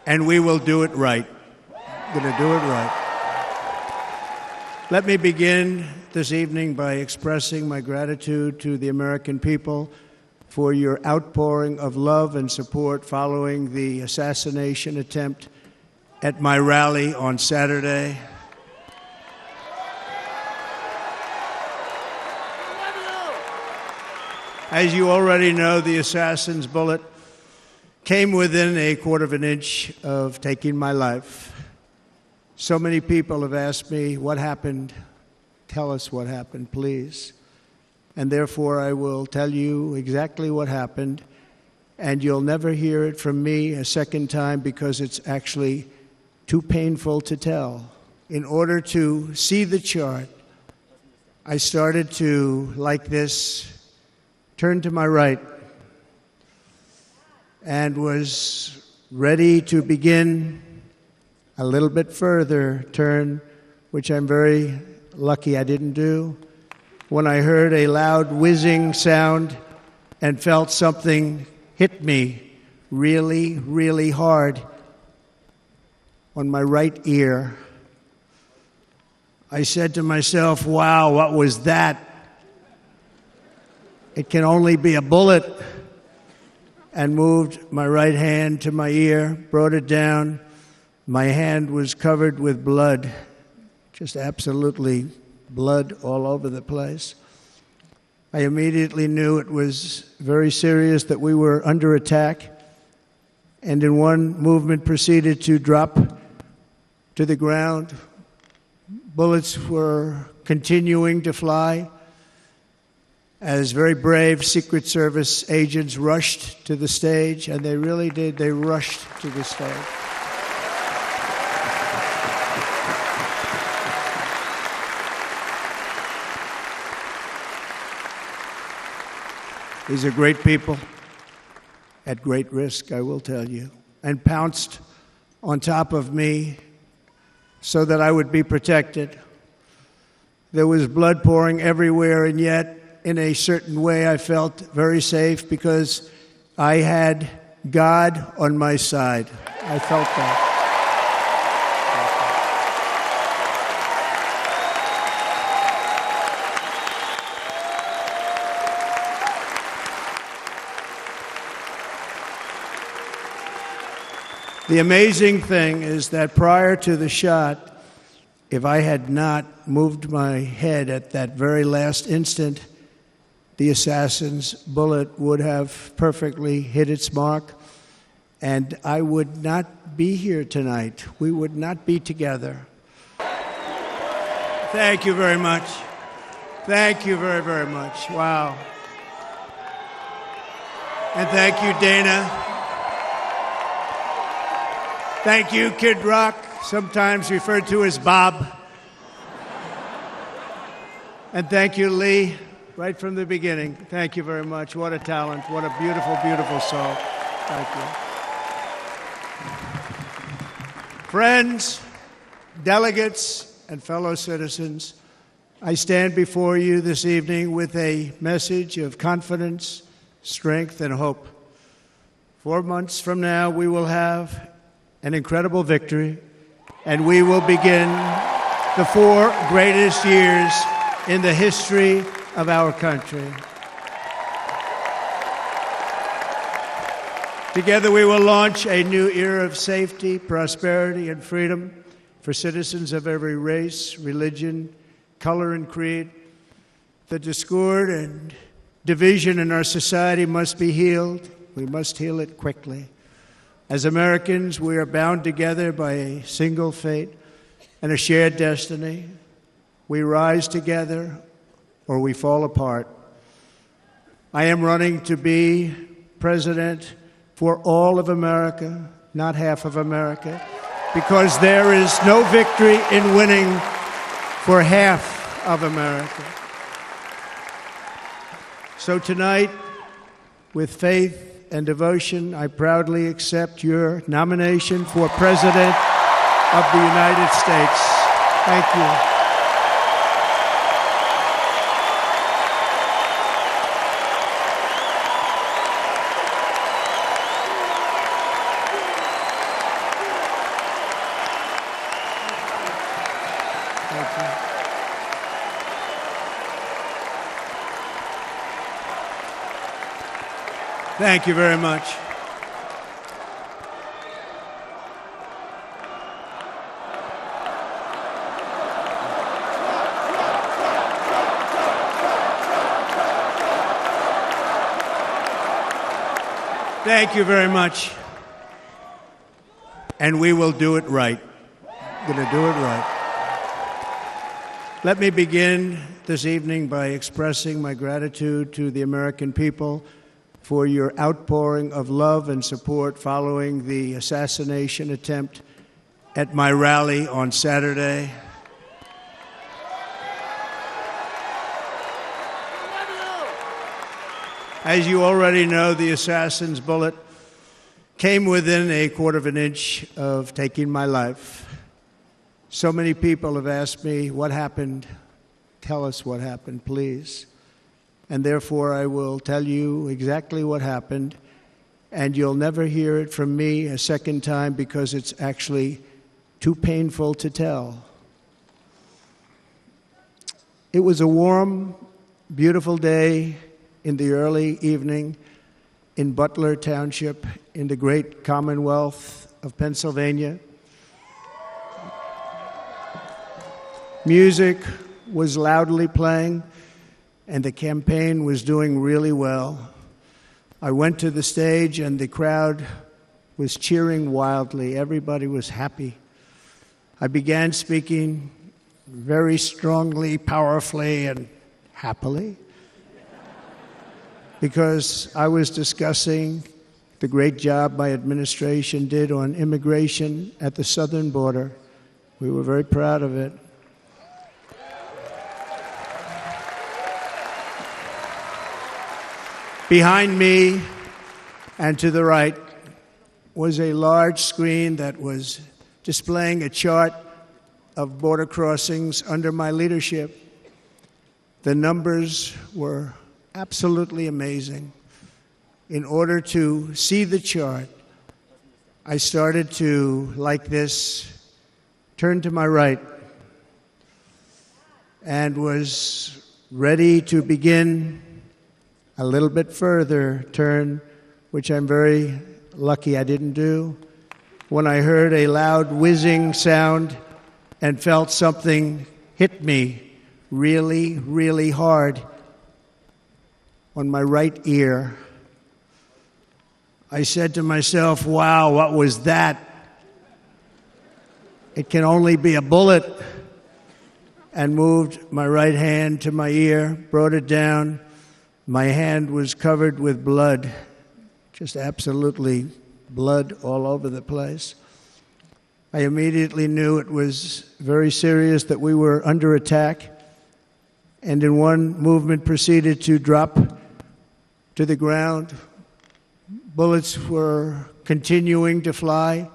and we will do it right. We're going to do it right. Let me begin this evening by expressing my gratitude to the American people for your outpouring of love and support following the assassination attempt at my rally on Saturday. As you already know, the assassin's bullet came within a quarter of an inch of taking my life. So many people have asked me, what happened? Tell us what happened, please. And therefore, I will tell you exactly what happened, and you'll never hear it from me a second time because it's actually too painful to tell. In order to see the chart, I started to, like this, turn to my right and was ready to begin a little bit further turn, which I'm very lucky I didn't do, when I heard a loud whizzing sound and felt something hit me really, really hard on my right ear. I said to myself, wow, what was that? It can only be a bullet. And moved my right hand to my ear, brought it down. My hand was covered with blood, just absolutely blood all over the place. I immediately knew it was very serious, that we were under attack, and in one movement proceeded to drop to the ground. Bullets were continuing to fly as very brave Secret Service agents rushed to the stage, and they really did. They rushed to the stage. These are great people at great risk, I will tell you, and pounced on top of me so that I would be protected. There was blood pouring everywhere, and yet, in a certain way, I felt very safe because I had God on my side. I felt that. The amazing thing is that prior to the shot, if I had not moved my head at that very last instant, the assassin's bullet would have perfectly hit its mark, and I would not be here tonight. We would not be together. Thank you very much. Thank you very, very much. Wow. And thank you, Dana. Thank you, Kid Rock, sometimes referred to as Bob. And thank you, Lee. Right from the beginning. Thank you very much. What a talent. What a beautiful, beautiful soul. Thank you. Friends, delegates, and fellow citizens, I stand before you this evening with a message of confidence, strength, and hope. 4 months from now, we will have an incredible victory, and we will begin the 4 greatest years in the history of our country. Together we will launch a new era of safety, prosperity, and freedom for citizens of every race, religion, color, and creed. The discord and division in our society must be healed. We must heal it quickly. As Americans, we are bound together by a single fate and a shared destiny. We rise together or we fall apart. I am running to be president for all of America, not half of America, because there is no victory in winning for half of America. So tonight, with faith and devotion, I proudly accept your nomination for President of the United States. Thank you. Thank you very much. Thank you very much. And we will do it right. Going to do it right. Let me begin this evening by expressing my gratitude to the American people for your outpouring of love and support following the assassination attempt at my rally on Saturday. As you already know, the assassin's bullet came within a quarter of an inch of taking my life. So many people have asked me, what happened? Tell us what happened, please. And therefore, I will tell you exactly what happened, and you'll never hear it from me a second time because it's actually too painful to tell. It was a warm, beautiful day in the early evening in Butler Township in the great Commonwealth of Pennsylvania. Music was loudly playing, and the campaign was doing really well. I went to the stage, and the crowd was cheering wildly. Everybody was happy. I began speaking very strongly, powerfully, and happily because I was discussing the great job my administration did on immigration at the southern border. We were very proud of it. Behind me and to the right was a large screen that was displaying a chart of border crossings under my leadership. The numbers were absolutely amazing. In order to see the chart, I started to, like this, turn to my right and was ready to begin a little bit further turn, which I'm very lucky I didn't do, when I heard a loud whizzing sound and felt something hit me really, really hard on my right ear. I said to myself, wow, what was that? It can only be a bullet. And moved my right hand to my ear, brought it down. My hand was covered with blood, just absolutely blood all over the place. I immediately knew it was very serious, that we were under attack, and in one movement proceeded to drop to the ground. Bullets were continuing to fly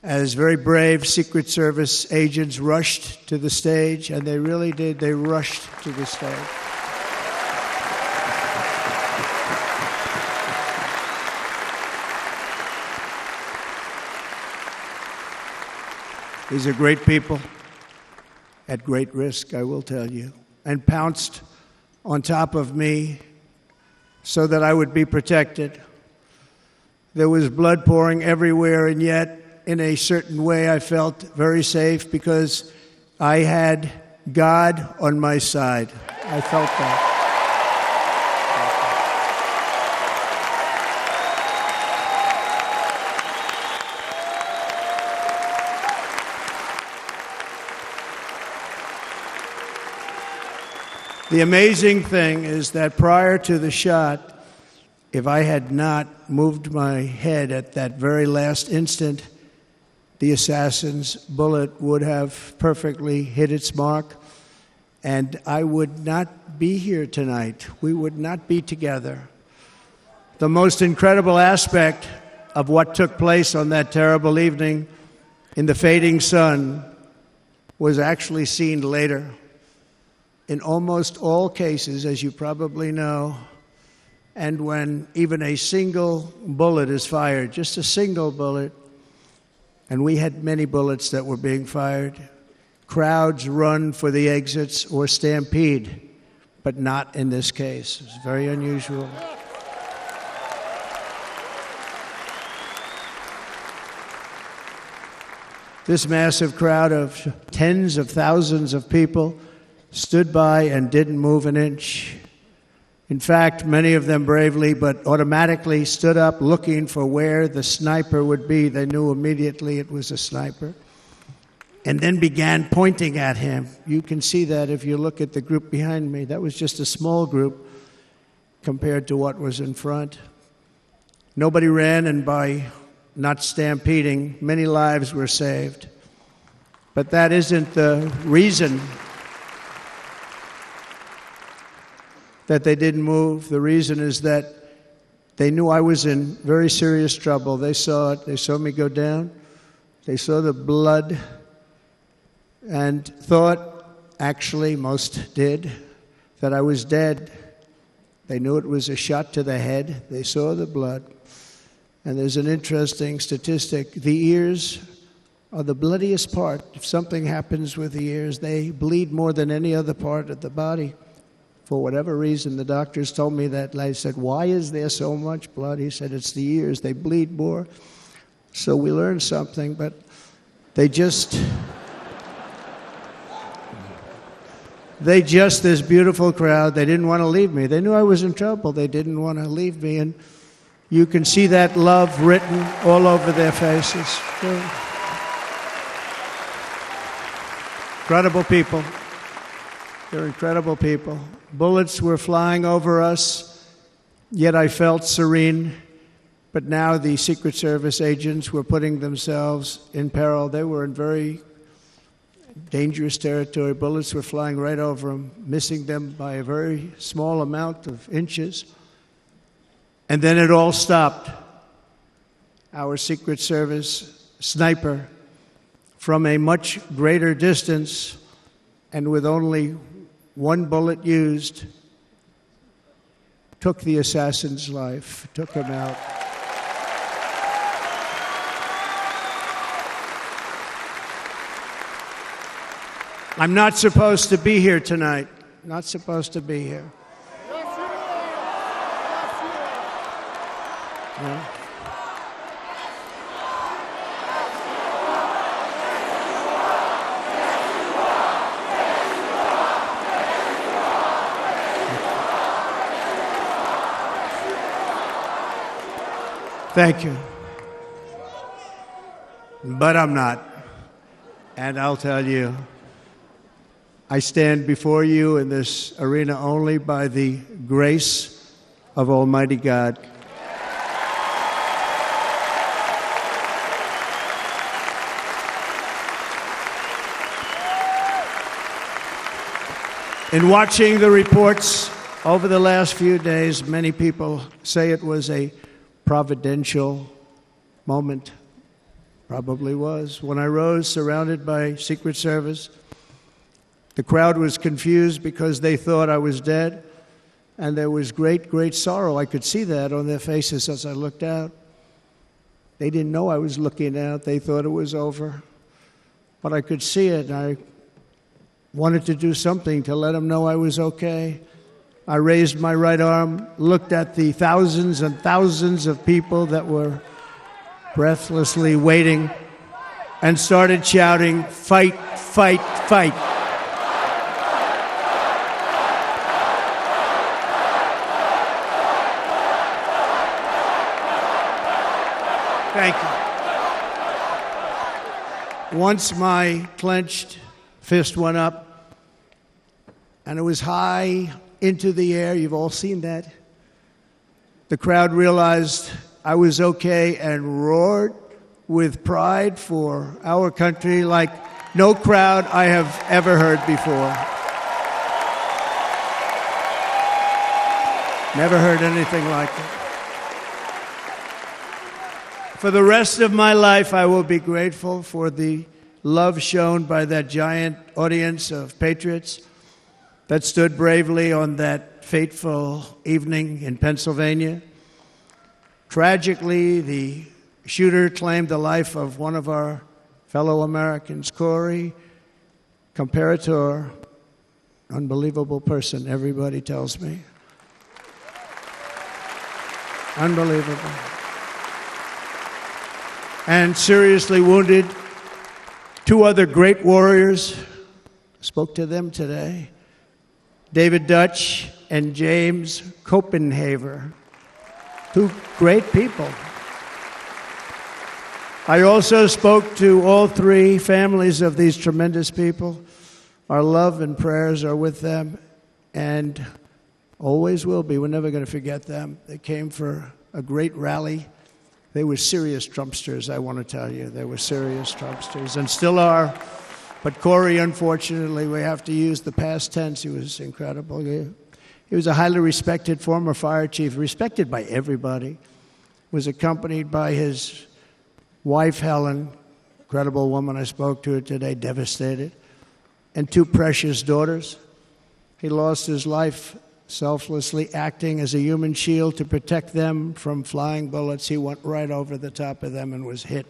as very brave Secret Service agents rushed to the stage, and they really did. They rushed to the stage. These are great people at great risk, I will tell you, and pounced on top of me so that I would be protected. There was blood pouring everywhere, and yet, in a certain way, I felt very safe because I had God on my side. I felt that. The amazing thing is that prior to the shot, if I had not moved my head at that very last instant, the assassin's bullet would have perfectly hit its mark, and I would not be here tonight. We would not be together. The most incredible aspect of what took place on that terrible evening in the fading sun was actually seen later. In almost all cases, as you probably know, and when even a single bullet is fired, just a single bullet, and we had many bullets that were being fired, crowds run for the exits or stampede, but not in this case. It's very unusual. This massive crowd of tens of thousands of people stood by and didn't move an inch. In fact, many of them bravely but automatically stood up looking for where the sniper would be. They knew immediately it was a sniper. And then began pointing at him. You can see that if you look at the group behind me. That was just a small group compared to what was in front. Nobody ran, and by not stampeding, many lives were saved. But that isn't the reason that they didn't move. The reason is that they knew I was in very serious trouble. They saw it. They saw me go down. They saw the blood and thought, actually most did, that I was dead. They knew it was a shot to the head. They saw the blood. And there's an interesting statistic. The ears are the bloodiest part. If something happens with the ears, they bleed more than any other part of the body. For whatever reason, the doctors told me that. I said, why is there so much blood? He said, it's the ears. They bleed more. So we learned something, but they just, this beautiful crowd, they didn't want to leave me. They knew I was in trouble. They didn't want to leave me. And you can see that love written all over their faces. Incredible people. They're incredible people. Bullets were flying over us, yet I felt serene. But now the Secret Service agents were putting themselves in peril. They were in very dangerous territory. Bullets were flying right over them, missing them by a very small amount of inches. And then it all stopped. Our Secret Service sniper, from a much greater distance and with only one bullet used, took the assassin's life, took him out. I'm not supposed to be here tonight. Not supposed to be here. No. Thank you. But I'm not. And I'll tell you, I stand before you in this arena only by the grace of Almighty God. In watching the reports over the last few days, many people say it was a providential moment. Probably was. When I rose, surrounded by Secret Service, the crowd was confused because they thought I was dead, and there was great, great sorrow. I could see that on their faces as I looked out. They didn't know I was looking out. They thought it was over. But I could see it, and I wanted to do something to let them know I was okay. I raised my right arm, looked at the thousands and thousands of people that were breathlessly waiting, and started shouting, "Fight, fight, fight." Thank you. Once my clenched fist went up, and it was high into the air. You've all seen that. The crowd realized I was okay and roared with pride for our country like no crowd I have ever heard before. Never heard anything like it. For the rest of my life, I will be grateful for the love shown by that giant audience of patriots that stood bravely on that fateful evening in Pennsylvania. Tragically, the shooter claimed the life of one of our fellow Americans, Corey Comperatore. Unbelievable person, everybody tells me. Unbelievable. And seriously wounded Two other great warriors, spoke to them today, David Dutch and James Copenhaver. Two great people. I also spoke to all three families of these tremendous people. Our love and prayers are with them and always will be. We're never going to forget them. They came for a great rally. They were serious Trumpsters, I want to tell you. They were serious Trumpsters and still are. But Corey, unfortunately, we have to use the past tense. He was incredible. He was a highly respected former fire chief, respected by everybody. Was accompanied by his wife, Helen, incredible woman. I spoke to her today, devastated, and two precious daughters. He lost his life selflessly acting as a human shield to protect them from flying bullets. He went right over the top of them and was hit.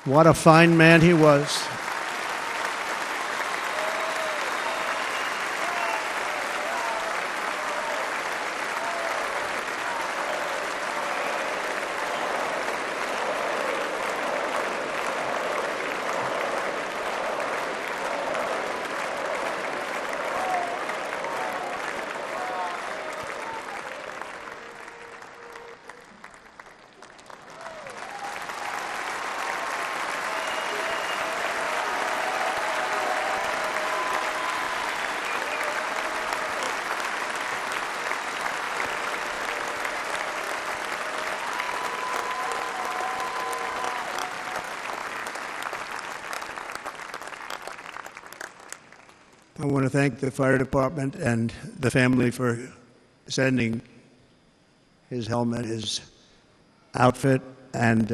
What a fine man he was. I want to thank the fire department and the family for sending his helmet, his outfit, and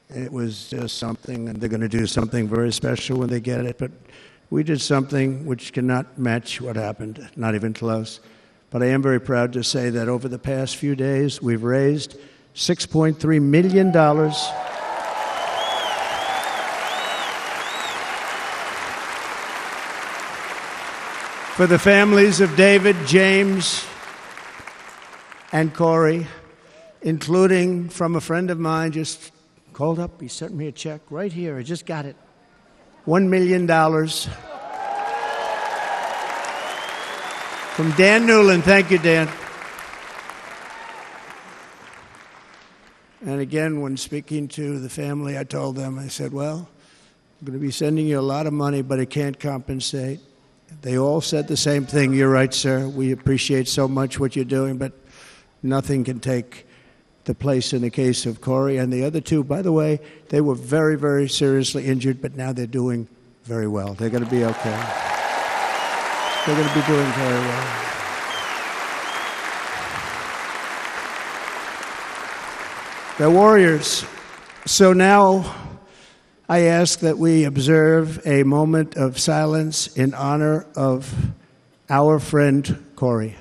it was just something, and they're going to do something very special when they get it. But we did something which cannot match what happened, not even close. But I am very proud to say that over the past few days, we've raised $6.3 million for the families of David, James, and Corey, including from a friend of mine just called up. He sent me a check right here. I just got it. $1 million from Dan Newland. Thank you, Dan. And again, when speaking to the family, I told them, I said, well, I'm going to be sending you a lot of money, but it can't compensate. They all said the same thing. You're right, sir. We appreciate so much what you're doing, but nothing can take the place in the case of Corey. And the other two, by the way, they were very, very seriously injured, but now they're doing very well. They're going to be okay. They're going to be doing very well. They're warriors. So now I ask that we observe a moment of silence in honor of our friend Corey.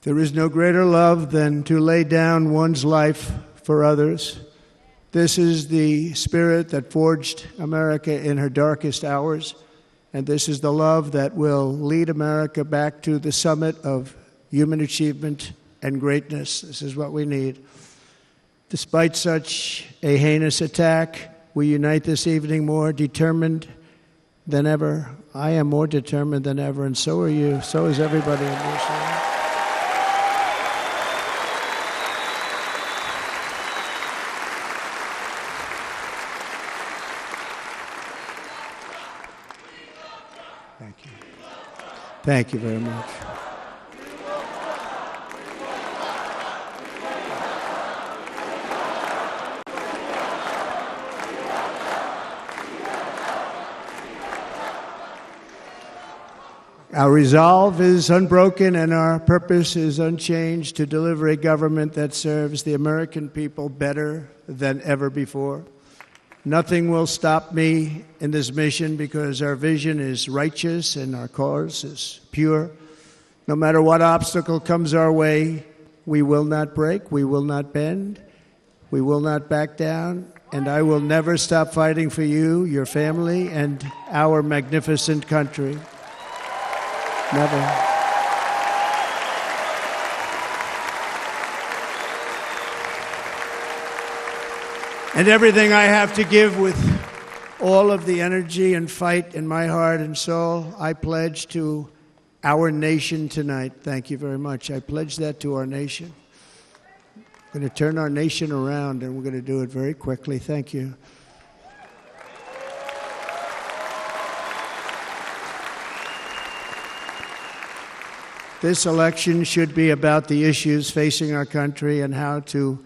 There is no greater love than to lay down one's life for others. This is the spirit that forged America in her darkest hours, and this is the love that will lead America back to the summit of human achievement and greatness. This is what we need. Despite such a heinous attack, we unite this evening more determined than ever. I am more determined than ever, and so are you. So is everybody in this room. Thank you very much. Our resolve is unbroken and our purpose is unchanged to deliver a government that serves the American people better than ever before. Nothing will stop me in this mission because our vision is righteous and our cause is pure. No matter what obstacle comes our way, we will not break, we will not bend, we will not back down, and I will never stop fighting for you, your family, and our magnificent country. Never. And everything I have to give with all of the energy and fight in my heart and soul, I pledge to our nation tonight. Thank you very much. I pledge that to our nation. We're going to turn our nation around, and we're going to do it very quickly. Thank you. This election should be about the issues facing our country and how to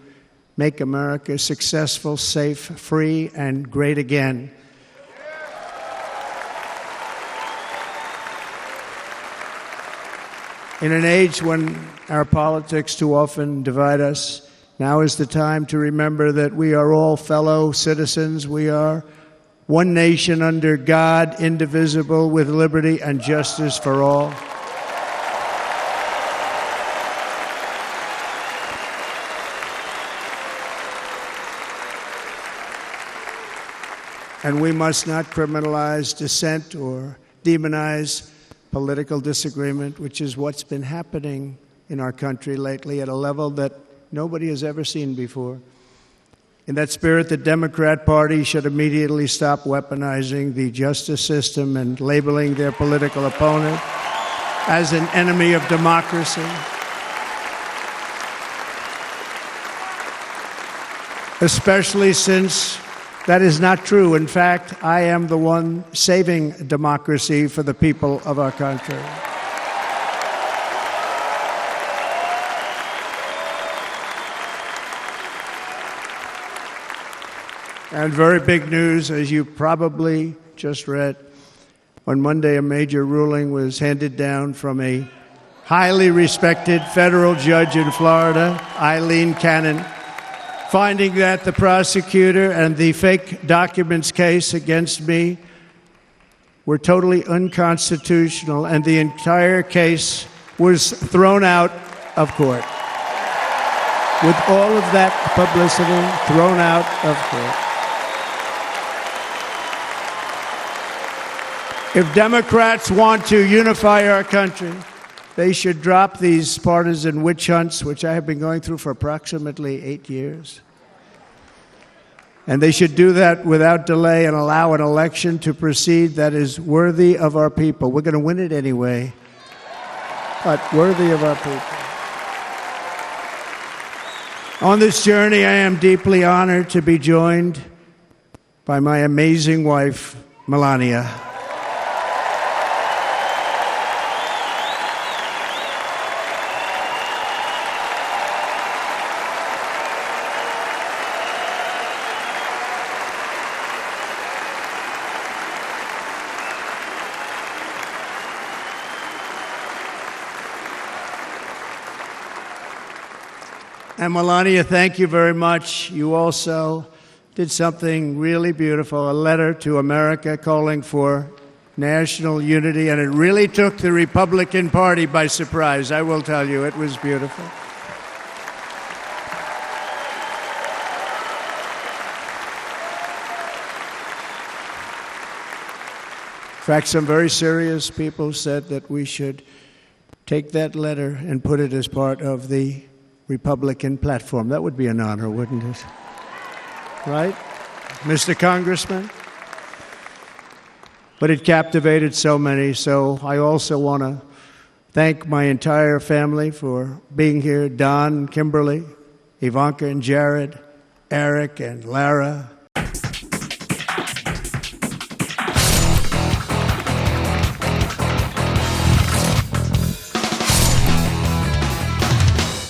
make America successful, safe, free, and great again. In an age when our politics too often divide us, now is the time to remember that we are all fellow citizens. We are one nation under God, indivisible, with liberty and justice for all. And we must not criminalize dissent or demonize political disagreement, which is what's been happening in our country lately at a level that nobody has ever seen before. In that spirit, the Democrat Party should immediately stop weaponizing the justice system and labeling their political opponent as an enemy of democracy. Especially since that is not true. In fact, I am the one saving democracy for the people of our country. And very big news, as you probably just read, on Monday a major ruling was handed down from a highly respected federal judge in Florida, Eileen Cannon, finding that the prosecutor and the fake documents case against me were totally unconstitutional, and the entire case was thrown out of court. With all of that publicity, thrown out of court. If Democrats want to unify our country, they should drop these partisan witch hunts, which I have been going through for approximately 8 years. And they should do that without delay and allow an election to proceed that is worthy of our people. We're going to win it anyway, but worthy of our people. On this journey, I am deeply honored to be joined by my amazing wife, Melania. And Melania, thank you very much. You also did something really beautiful, a letter to America calling for national unity, and it really took the Republican Party by surprise. I will tell you, it was beautiful. In fact, some very serious people said that we should take that letter and put it as part of the Republican platform. That would be an honor, wouldn't it? Right, Mr. Congressman? But it captivated so many, so I also want to thank my entire family for being here. Don, Kimberly, Ivanka and Jared, Eric and Lara,